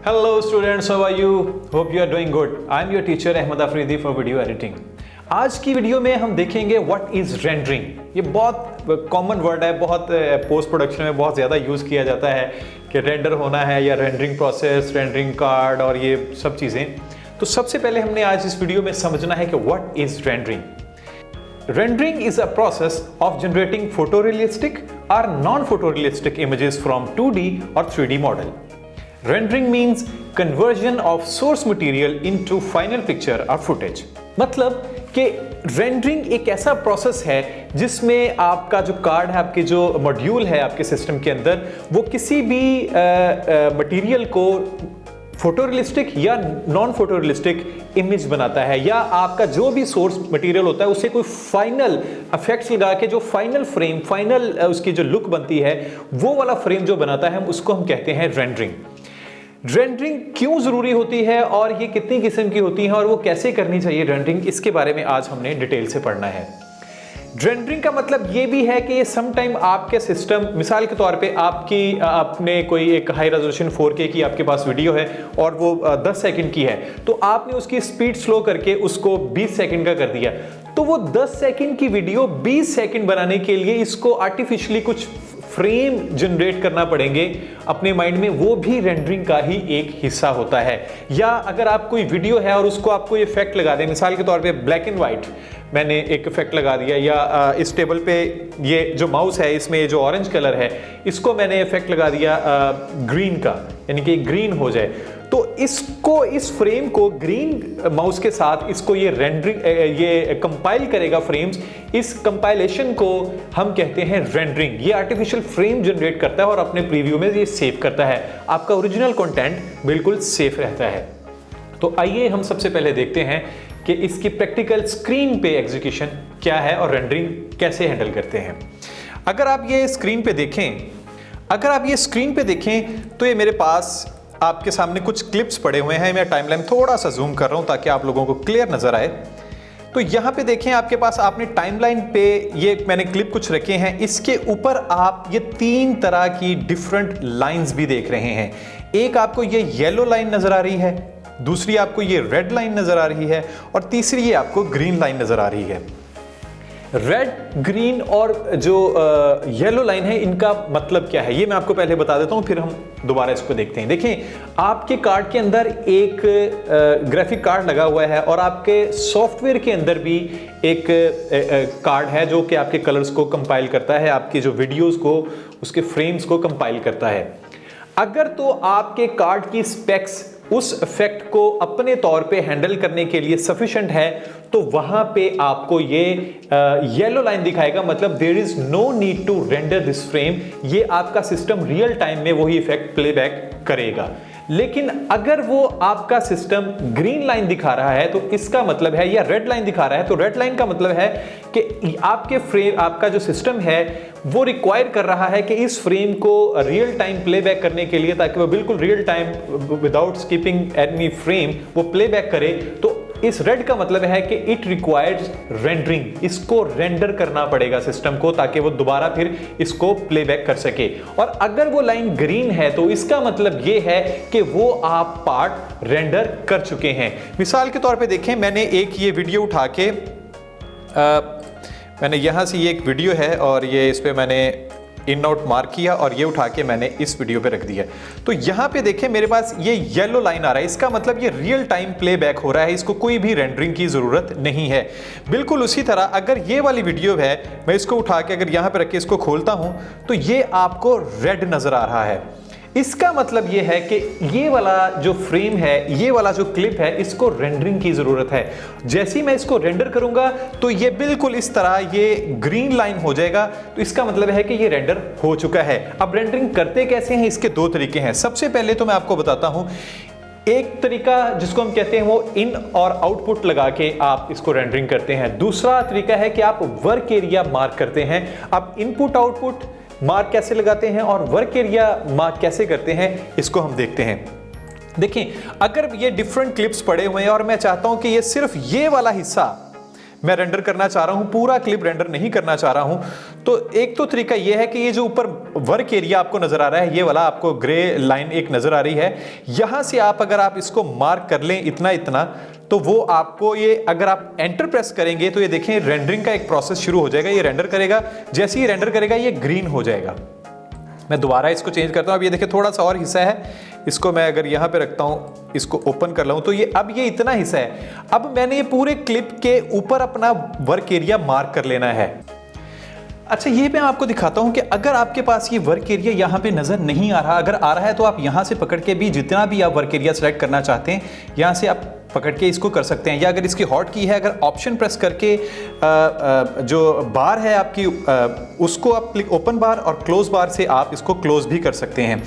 Hello students, how are you? Hope you are doing good. I am your teacher Ahmed Afridi for video editing. आज की video में हम देखेंगे what is rendering. ये बहुत common word है, बहुत पोस्ट प्रोडक्शन में बहुत ज़्यादा यूज़ किया जाता है कि रेंडर होना है या रेंडरिंग प्रोसेस, रेंडरिंग कार्ड और ये सब चीज़ें। तो सबसे पहले हमने आज इस वीडियो में समझना है कि what is rendering. Rendering is a process of generating photorealistic or non-photorealistic images from 2D or 3D model. Rendering means conversion of source material into final picture or footage. मतलब कि रेंडरिंग एक ऐसा process है जिसमें आपका जो card है, आपके जो मॉड्यूल है आपके सिस्टम के अंदर, वो किसी भी मटेरियल को फोटोरियलिस्टिक या नॉन फोटोरियलिस्टिक इमेज बनाता है, या आपका जो भी सोर्स मटेरियल होता है उसे कोई फाइनल इफेक्ट्स लगा के जो फाइनल फ्रेम, फाइनल उसकी जो लुक बनती है वो वाला फ्रेम जो बनाता है, उसको हम कहते हैं रेंडरिंग। रेंडरिंग क्यों जरूरी होती है और ये कितनी किस्म की होती है और वो कैसे करनी चाहिए रेंडरिंग, इसके बारे में आज हमने डिटेल से पढ़ना है। रेंडरिंग का मतलब ये भी है कि सम टाइम आपके सिस्टम, मिसाल के तौर पे आपने कोई एक हाई रेजोल्यूशन 4K की आपके पास वीडियो है और वो 10 सेकंड की है, तो आपने उसकी स्पीड स्लो करके उसको 20 सेकंड का कर दिया। तो वो 10 सेकंड की वीडियो 20 सेकंड बनाने के लिए इसको आर्टिफिशियली कुछ फ्रेम जनरेट करना पड़ेंगे अपने माइंड में, वो भी रेंडरिंग का ही एक हिस्सा होता है। या अगर आप कोई वीडियो है और उसको आपको इफेक्ट लगा दें, मिसाल के तौर पे ब्लैक एंड व्हाइट मैंने एक इफेक्ट लगा दिया, या इस टेबल पे ये जो माउस है इसमें जो ऑरेंज कलर है इसको मैंने इफेक्ट लगा दिया ग्रीन का, यानी कि ग्रीन हो जाए, तो इसको, इस फ्रेम को ग्रीन माउस के साथ इसको ये रेंडरिंग, ये कंपाइल करेगा फ्रेम्स। इस कंपाइलेशन को हम कहते हैं रेंडरिंग। ये आर्टिफिशियल फ्रेम जनरेट करता है और अपने प्रीव्यू में ये सेव करता है, आपका ओरिजिनल कंटेंट बिल्कुल सेफ रहता है। तो आइए हम सबसे पहले देखते हैं कि इसकी प्रैक्टिकल स्क्रीन पे एग्जीक्यूशन क्या है और रेंडरिंग कैसे हैंडल करते हैं। अगर आप ये स्क्रीन पे देखें, तो ये मेरे पास आपके सामने कुछ क्लिप्स पड़े हुए हैं। मैं टाइमलाइन थोड़ा सा जूम कर रहा हूं ताकि आप लोगों को क्लियर नजर आए। तो यहां पे देखें, आपके पास आपने टाइमलाइन पे ये मैंने क्लिप कुछ रखे हैं, इसके ऊपर आप ये 3 तरह की डिफरेंट लाइंस भी देख रहे हैं। एक आपको ये येलो लाइन नजर आ रही है, दूसरी आपको ये रेड लाइन नजर आ रही है और तीसरी ये आपको ग्रीन लाइन नजर आ रही है। रेड, ग्रीन और जो येलो लाइन है, इनका मतलब क्या है ये मैं आपको पहले बता देता हूं, फिर हम दोबारा इसको देखते हैं। देखें, आपके कार्ड के अंदर एक ग्राफिक कार्ड लगा हुआ है और आपके सॉफ्टवेयर के अंदर भी एक कार्ड है जो कि आपके कलर्स को कंपाइल करता है, आपके जो वीडियोस को, उसके फ्रेम्स को कंपाइल करता है। अगर तो आपके कार्ड की स्पेक्स उस इफेक्ट को अपने तौर पे हैंडल करने के लिए सफिशिएंट है, तो वहां पे आपको ये येलो लाइन दिखाएगा, मतलब there is no need to render this frame. ये आपका सिस्टम रियल टाइम में वही इफेक्ट प्लेबैक करेगा। लेकिन अगर वो आपका सिस्टम ग्रीन लाइन दिखा रहा है तो इसका मतलब है, या रेड लाइन दिखा रहा है तो रेड लाइन का मतलब है कि आपके फ्रेम, आपका जो सिस्टम है वो रिक्वायर कर रहा है कि इस फ्रेम को रियल टाइम प्लेबैक करने के लिए, ताकि वो बिल्कुल real time without skipping any frame वो प्लेबैक करे, तो इस रेड का मतलब है कि इट रिक्वायर्स रेंडरिंग। इसको रेंडर करना पड़ेगा सिस्टम को ताकि वो दोबारा फिर इसको प्लेबैक कर सके। और अगर वो लाइन ग्रीन है तो इसका मतलब ये है कि वो आप पार्ट रेंडर कर चुके हैं। मिसाल के तौर पे देखें, मैंने एक ये वीडियो उठा के मैंने यहाँ से, ये एक वीडियो है और ये इस पे मैंने इन आउट मार्क किया और ये उठा के मैंने इस वीडियो पे रख दिया। तो यहाँ पे देखें, मेरे पास ये येलो लाइन आ रहा है, इसका मतलब ये रियल टाइम प्लेबैक हो रहा है, इसको कोई भी रेंडरिंग की जरूरत नहीं है। बिल्कुल उसी तरह अगर ये वाली वीडियो है, मैं इसको उठा के अगर यहाँ पे रख के इसको खोलता हूँ तो ये आपको रेड नजर आ रहा है। इसका मतलब ये है कि ये वाला जो फ्रेम है, ये वाला जो क्लिप है, इसको रेंडरिंग की जरूरत है। जैसे ही मैं इसको रेंडर करूंगा तो ये बिल्कुल इस तरह ये ग्रीन लाइन हो जाएगा, तो इसका मतलब है कि ये रेंडर हो चुका है। अब रेंडरिंग करते कैसे हैं, इसके 2 तरीके हैं। सबसे पहले तो मैं आपको बताता हूं, एक तरीका जिसको हम कहते हैं वो इन और आउटपुट लगा के आप इसको रेंडरिंग करते हैं। दूसरा तरीका है कि आप वर्क एरिया मार्क करते हैं। अब इनपुट आउटपुट मार्क कैसे लगाते हैं और वर्क एरिया मार्क कैसे करते हैं, इसको हम देखते हैं। देखें, अगर ये डिफरेंट क्लिप्स पड़े हुए हैं और मैं चाहता हूं कि ये सिर्फ ये वाला हिस्सा मैं रेंडर करना चाह रहा हूं, पूरा क्लिप रेंडर नहीं करना चाह रहा हूं, तो एक तो तरीका ये है कि ये जो ऊपर वर्क एरिया आपको नजर आ रहा है, ये वाला आपको ग्रे लाइन एक नजर आ रही है, यहां से आप अगर आप इसको मार्क कर लें इतना इतना, तो वो आपको ये अगर आप एंटर प्रेस करेंगे तो ये देखें रेंडरिंग का एक प्रोसेस शुरू हो जाएगा। ये रेंडर करेगा, जैसे ही रेंडर करेगा ये ग्रीन हो जाएगा। मैं दोबारा इसको चेंज करता हूं। अब ये देखिए थोड़ा सा और हिस्सा है, इसको मैं अगर यहां पे रखता हूं, इसको ओपन कर लाऊं, तो ये अब ये इतना हिस्सा है। अब मैंने ये पूरे क्लिप के ऊपर अपना वर्क एरिया मार्क कर लेना है। अच्छा, ये मैं आपको दिखाता हूं कि अगर आपके पास ये वर्क एरिया यहां पे नजर नहीं आ रहा, अगर आ रहा है तो आप यहां से पकड़ के भी जितना भी आप वर्क एरिया सेलेक्ट करना चाहते हैं यहां से आप पकड़ के इसको कर सकते हैं। या अगर इसकी हॉट की है, अगर ऑप्शन प्रेस करके जो बार है आपकी उसको आप क्लिक ओपन बार और क्लोज बार से आप इसको क्लोज भी कर सकते हैं।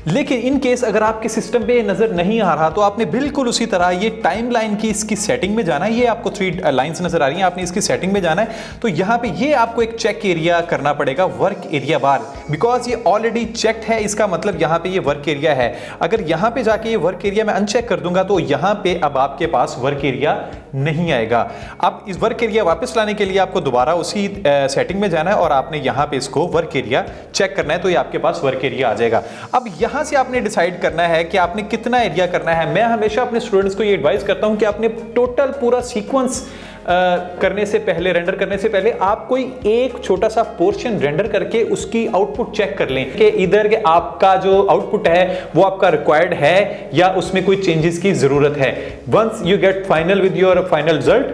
लेकिन इन केस अगर आपके सिस्टम पे नजर नहीं आ रहा तो आपने बिल्कुल उसी तरह ये टाइमलाइन की इसकी सेटिंग में जाना है। ये आपको 3 लाइंस नजर आ रही हैं, आपने इसकी सेटिंग में जाना है। तो यहाँ पे ये आपको एक चेक एरिया करना पड़ेगा, वर्क एरिया बार, बिकॉज ये ऑलरेडी चेक्ड है। इसका मतलब यहाँ पे ये वर्क एरिया है। अगर यहाँ पे जाके ये वर्क एरिया मैं अनचेक कर दूंगा तो यहाँ पे अब आपके पास वर्क एरिया नहीं आएगा। अब इस वर्क एरिया वापस लाने के लिए आपको दोबारा उसी सेटिंग में जाना है और आपने यहाँ पे इसको वर्क एरिया चेक करना है, तो ये आपके पास वर्क एरिया आ जाएगा। अब यहाँ से आपने डिसाइड करना है कि आपने कितना एरिया करना है। मैं हमेशा अपने स्टूडेंट्स को ये एडवाइस करता हूं कि आपने टोटल पूरा सीक्वेंस करने से पहले, रेंडर करने से पहले आप कोई एक छोटा सा पोर्शन रेंडर करके उसकी आउटपुट चेक कर लें कि इधर के आपका जो आउटपुट है वो आपका रिक्वायर्ड है या उसमें कोई चेंजेस की जरूरत है। Once you get final with your final result,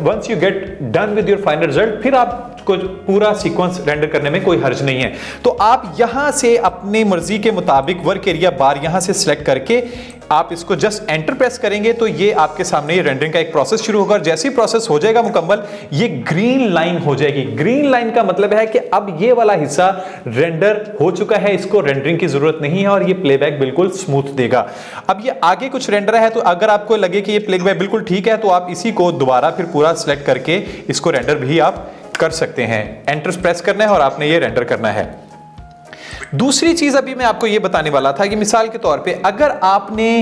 once you get done with your final result, फिर आपको पूरा सीक्वेंस रेंडर करने में कोई हर्ज नहीं है। तो आप यहां से अपनी मर्जी के मुताबिक वर्क एरिया बार यहां से सिलेक्ट करके आप इसको जस्ट एंटर प्रेस करेंगे तो ये आपके सामने ये रेंडरिंग का एक प्रोसेस शुरू होगा। और जैसे ही प्रोसेस हो जाएगा मुकम्मल, ये ग्रीन लाइन हो जाएगी। ग्रीन लाइन का मतलब है कि अब ये वाला हिस्सा रेंडर हो चुका है, इसको रेंडरिंग की जरूरत नहीं है और ये प्लेबैक बिल्कुल स्मूथ देगा। अब ये आगे कुछ रेंडर है, तो अगर आपको लगे कि ये प्लेबैक बिल्कुल ठीक है तो आप इसी को दोबारा फिर पूरा सिलेक्ट करके इसको रेंडर भी आप कर सकते हैं। एंटर प्रेस करना है और आपने ये रेंडर करना है। दूसरी चीज अभी मैं आपको ये बताने वाला था कि मिसाल के तौर पे अगर आपने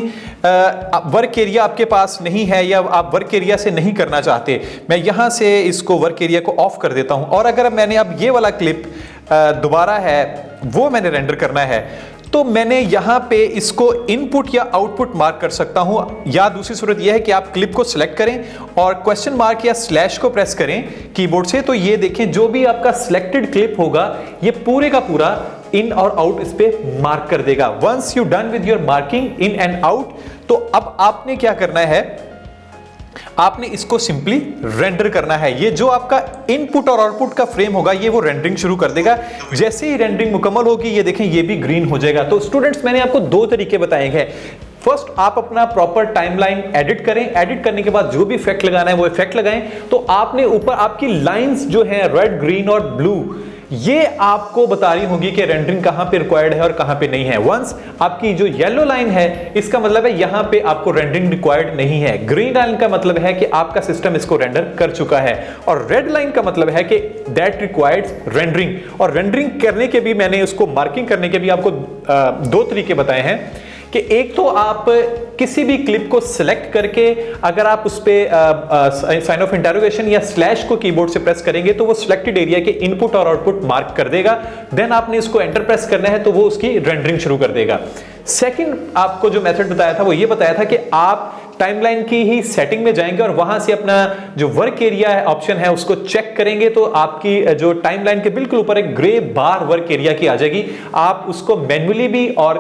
वर्क एरिया आपके पास नहीं है या आप वर्क एरिया से नहीं करना चाहते, मैं यहां से इसको वर्क एरिया को ऑफ कर देता हूं और अगर मैंने अब ये वाला क्लिप दोबारा है वो मैंने रेंडर करना है, तो मैंने यहां पे इसको इनपुट या आउटपुट मार्क कर सकता हूं। या दूसरी सूरत यह है कि आप क्लिप को सिलेक्ट करें और क्वेश्चन मार्क या स्लैश को प्रेस करें कीबोर्ड से, तो ये देखें जो भी आपका सिलेक्टेड क्लिप होगा ये पूरे का पूरा इन और आउट इस पे मार्क कर देगा। Once you done with your marking in and out, तो अब आपने क्या करना है, आपने इसको सिंपली रेंडर करना है। ये जो आपका इनपुट और आउटपुट का फ्रेम होगा ये वो रेंडरिंग शुरू कर देगा। जैसे ही रेंडरिंग मुकम्मल होगी ये देखें ये भी ग्रीन हो जाएगा। तो स्टूडेंट्स मैंने आपको 2 तरीके बताए हैं। फर्स्ट, आप अपना प्रॉपर टाइमलाइन एडिट करें, एडिट करने के बाद जो भी इफेक्ट लगाना है वो इफेक्ट लगाएं। तो आपने ऊपर आपकी लाइंस जो है रेड, ग्रीन और ब्लू, ये आपको बता रही होगी कि रेंडरिंग कहां पे रिक्वायर्ड है और कहां पे नहीं है। वंस आपकी जो येलो लाइन है इसका मतलब है यहां पे आपको रेंडरिंग रिक्वायर्ड नहीं है। ग्रीन लाइन का मतलब है कि आपका सिस्टम इसको रेंडर कर चुका है और रेड लाइन का मतलब है कि दैट रिक्वायर्ड्स रेंडरिंग। और रेंडरिंग करने के भी मैंने उसको मार्किंग करने के भी आपको 2 तरीके बताए हैं कि एक तो आप किसी भी क्लिप को सिलेक्ट करके अगर आप उस पे साइन ऑफ इंटरोगेशन या स्लैश को कीबोर्ड से प्रेस करेंगे तो वो सिलेक्टेड एरिया के इनपुट और आउटपुट मार्क कर देगा। देन आपने इसको एंटर प्रेस करना है तो वो उसकी रेंडरिंग शुरू कर देगा। सेकंड आपको जो मेथड बताया था वो ये बताया था कि आप टाइमलाइन की ही सेटिंग में जाएंगे और वहां से अपना जो वर्क एरिया है ऑप्शन है उसको चेक करेंगे तो आपकी जो टाइमलाइन के बिल्कुल ऊपर एक ग्रे बार वर्क एरिया की आ जाएगी। आप उसको मैन्युअली भी और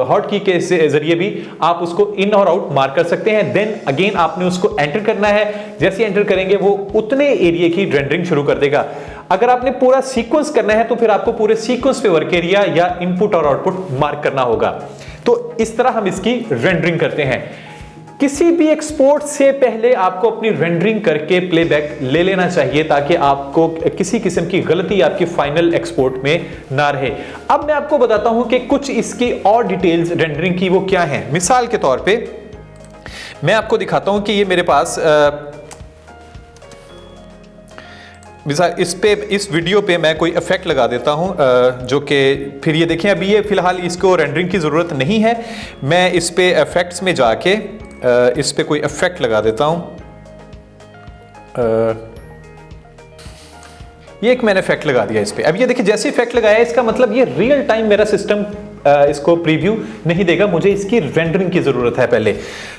हॉट की के जरिए भी आप उसको इन और आउट मार्क कर सकते हैं। देन अगेन आपने उसको एंटर करना है। जैसे एंटर करेंगे वो उतने एरिया की रेंडरिंग शुरू कर देगा। अगर आपने पूरा सीक्वेंस करना है तो फिर आपको पूरे सीक्वेंस पे वर्क एरिया या इनपुट और आउटपुट मार्क करना होगा। तो इस तरह हम इसकी रेंडरिंग करते हैं। किसी भी एक्सपोर्ट से पहले आपको अपनी रेंडरिंग करके प्लेबैक ले लेना चाहिए ताकि आपको किसी किस्म की गलती आपकी फाइनल एक्सपोर्ट में ना रहे। अब मैं आपको बताता हूं कि कुछ इसकी और डिटेल्स रेंडरिंग की वो क्या हैं। मिसाल के तौर पे मैं आपको दिखाता हूं कि ये मेरे पास मिसाल इस वीडियो पे मैं कोई इफेक्ट लगा देता हूं जो कि फिर ये देखें अभी ये फिलहाल इसको रेंडरिंग की ज़रूरत नहीं है। मैं इस पे इफेक्ट्स में जाके इस पे कोई इफेक्ट लगा देता हूं। ये एक मैंने इफेक्ट लगा दिया इस पे। अब ये देखिए जैसे इफेक्ट लगाया इसका मतलब ये रियल टाइम मेरा सिस्टम इसको प्रीव्यू नहीं देगा, मुझे इसकी रेंडरिंग की जरूरत है पहले।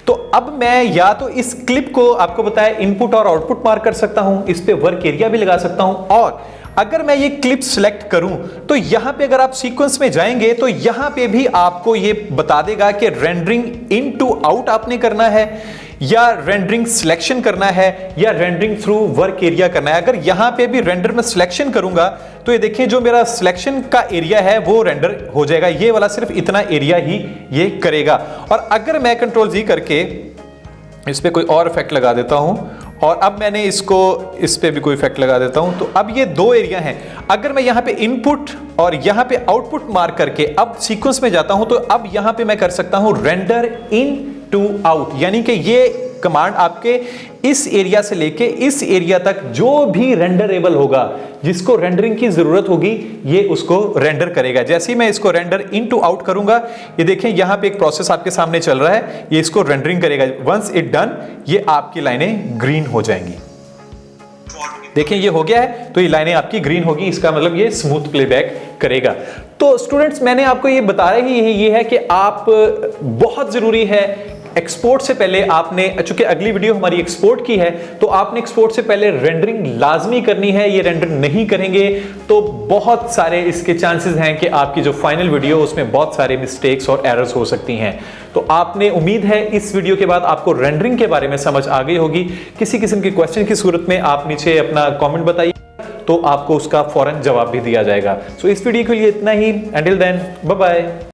तो अब मैं या तो इस क्लिप को आपको बताया इनपुट और आउटपुट मार्क कर सकता हूं, इस पे वर्क एरिया भी लगा सकता हूं, और अगर मैं ये क्लिप सिलेक्ट करूं तो यहां पे अगर आप सीक्वेंस में जाएंगे तो यहां पे भी आपको ये बता देगा कि रेंडरिंग इन टू आउट आपने करना है या रेंडरिंग सिलेक्शन करना है या रेंडरिंग थ्रू वर्क एरिया करना है। अगर यहां पे भी रेंडर में सिलेक्शन करूंगा तो ये देखिए जो मेरा सिलेक्शन का एरिया है वो रेंडर हो जाएगा, ये वाला सिर्फ इतना एरिया ही ये करेगा। और अगर मैं कंट्रोल जी करके इस पे कोई और इफेक्ट लगा देता हूं और अब मैंने इसको इस पे भी कोई इफेक्ट लगा देता हूं, तो अब ये दो एरिया हैं। अगर मैं यहां पे इनपुट और यहां पे आउटपुट मार्क करके अब सीक्वेंस में जाता हूं तो अब यहां पे मैं कर सकता हूं रेंडर इन टू आउट, यानी कि ये कमांड आपके इस एरिया से लेके इस एरिया तक जो भी रेंडरेबल होगा, जिसको रेंडरिंग की जरूरत होगी, ये उसको रेंडर करेगा। जैसे ही मैं इसको रेंडर इन टू आउट करूंगा, ये देखें यहां पे एक प्रोसेस आपके सामने चल रहा है, ये इसको रेंडरिंग करेगा। वंस इट डन ये आपकी लाइनें ग्रीन हो जाएंगी। देखें ये हो गया है तो ये लाइनें आपकी ग्रीन होगी, इसका मतलब ये स्मूथ प्लेबैक करेगा। तो स्टूडेंट्स मैंने आपको ये बताया ही ये है कि आप बहुत जरूरी है एक्सपोर्ट से पहले आपने, चूंकि अगली वीडियो हमारी एक्सपोर्ट की है, तो आपने एक्सपोर्ट से पहले रेंडरिंग लाजमी करनी है। ये रेंडर नहीं करेंगे तो बहुत सारे इसके चांसेस हैं कि आपकी जो फाइनल वीडियो उसमें बहुत सारे मिस्टेक्स और एरर्स हो सकती हैं। तो आपने, उम्मीद है इस वीडियो के बाद आपको रेंडरिंग के बारे में समझ आ गई होगी। किसी किस्म के क्वेश्चन की सूरत में आप नीचे अपना कॉमेंट बताइए तो आपको उसका फौरन जवाब भी दिया जाएगा। सो इस वीडियो के लिए इतना ही। Until then bye bye.